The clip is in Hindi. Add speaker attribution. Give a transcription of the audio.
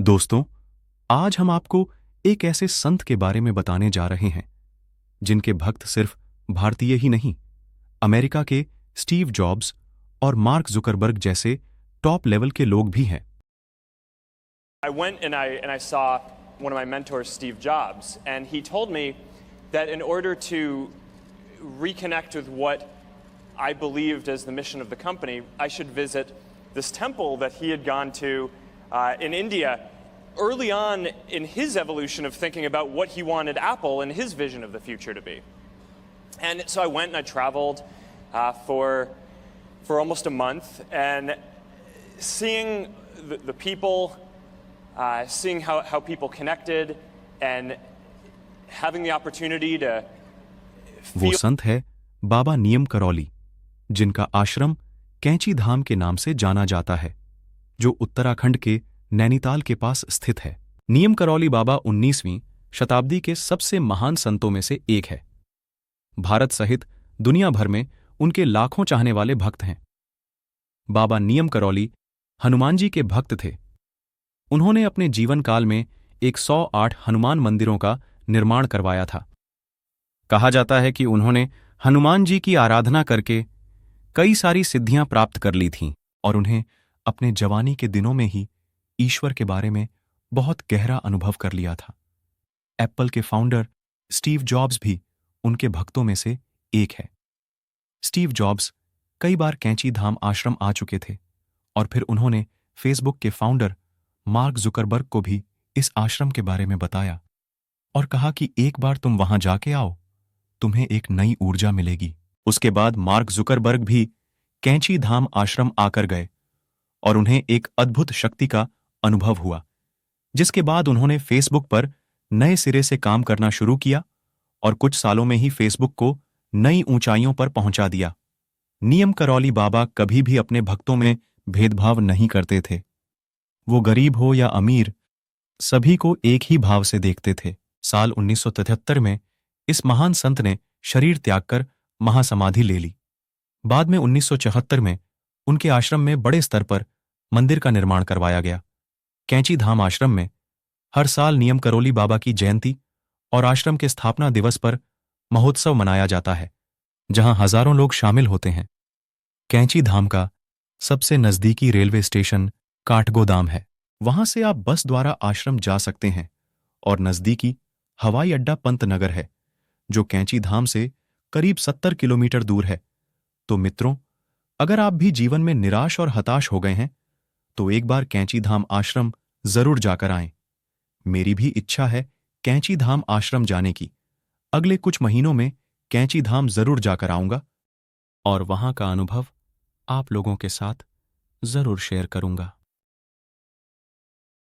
Speaker 1: दोस्तों, आज हम आपको एक ऐसे संत के बारे में बताने जा रहे हैं जिनके भक्त सिर्फ भारतीय ही नहीं, अमेरिका के स्टीव जॉब्स और मार्क जुकरबर्ग जैसे टॉप लेवल के लोग भी हैं।
Speaker 2: I went and I saw one of my mentors, Steve Jobs, and he told me that in order to reconnect with what I believed as the mission of the company, I should visit this temple that he had gone to in India early on in his evolution of thinking about what he wanted Apple and his vision of the future to be. And so I went and I traveled for almost a month, and seeing the people, seeing how people connected, and having the opportunity to
Speaker 1: वो संत है बाबा नियम करौली, जिनका आश्रम कैंची धाम के नाम से जाना जाता है, जो उत्तराखंड के नैनीताल के पास स्थित है। नियम करौली बाबा 19वीं शताब्दी के सबसे महान संतों में से एक है। भारत सहित दुनिया भर में उनके लाखों चाहने वाले भक्त हैं। बाबा नियम करौली हनुमान जी के भक्त थे। उन्होंने अपने जीवन काल में 108 हनुमान मंदिरों का निर्माण करवाया था। कहा जाता है कि उन्होंने हनुमान जी की आराधना करके कई सारी सिद्धियां प्राप्त कर ली थीं और उन्हें अपने जवानी के दिनों में ही ईश्वर के बारे में बहुत गहरा अनुभव कर लिया था। एप्पल के फाउंडर स्टीव जॉब्स भी उनके भक्तों में से एक है। स्टीव जॉब्स कई बार कैंची धाम आश्रम आ चुके थे और फिर उन्होंने फेसबुक के फाउंडर मार्क जुकरबर्ग को भी इस आश्रम के बारे में बताया और कहा कि एक बार तुम वहां जाके आओ, तुम्हें एक नई ऊर्जा मिलेगी। उसके बाद मार्क जुकरबर्ग भी कैंची धाम आश्रम आकर गए और उन्हें एक अद्भुत शक्ति का अनुभव हुआ, जिसके बाद उन्होंने फेसबुक पर नए सिरे से काम करना शुरू किया और कुछ सालों में ही फेसबुक को नई ऊंचाइयों पर पहुंचा दिया। नियम करौली बाबा कभी भी अपने भक्तों में भेदभाव नहीं करते थे। वो गरीब हो या अमीर, सभी को एक ही भाव से देखते थे। साल 1973 में इस महान संत ने शरीर त्याग कर महासमाधि ले ली। बाद में 1974 में उनके आश्रम में बड़े स्तर पर मंदिर का निर्माण करवाया गया। कैंची धाम आश्रम में हर साल नियम करौली बाबा की जयंती और आश्रम के स्थापना दिवस पर महोत्सव मनाया जाता है, जहां हजारों लोग शामिल होते हैं। कैंची धाम का सबसे नजदीकी रेलवे स्टेशन काठगोदाम है। वहां से आप बस द्वारा आश्रम जा सकते हैं और नजदीकी हवाई अड्डा पंतनगर है, जो कैंची धाम से करीब 70 किलोमीटर दूर है। तो मित्रों, अगर आप भी जीवन में निराश और हताश हो गए हैं, तो एक बार कैंची धाम आश्रम जरूर जाकर आएं। मेरी भी इच्छा है कैंची धाम आश्रम जाने की। अगले कुछ महीनों में कैंची धाम जरूर जाकर आऊंगा और वहां का अनुभव आप लोगों के साथ जरूर शेयर करूंगा।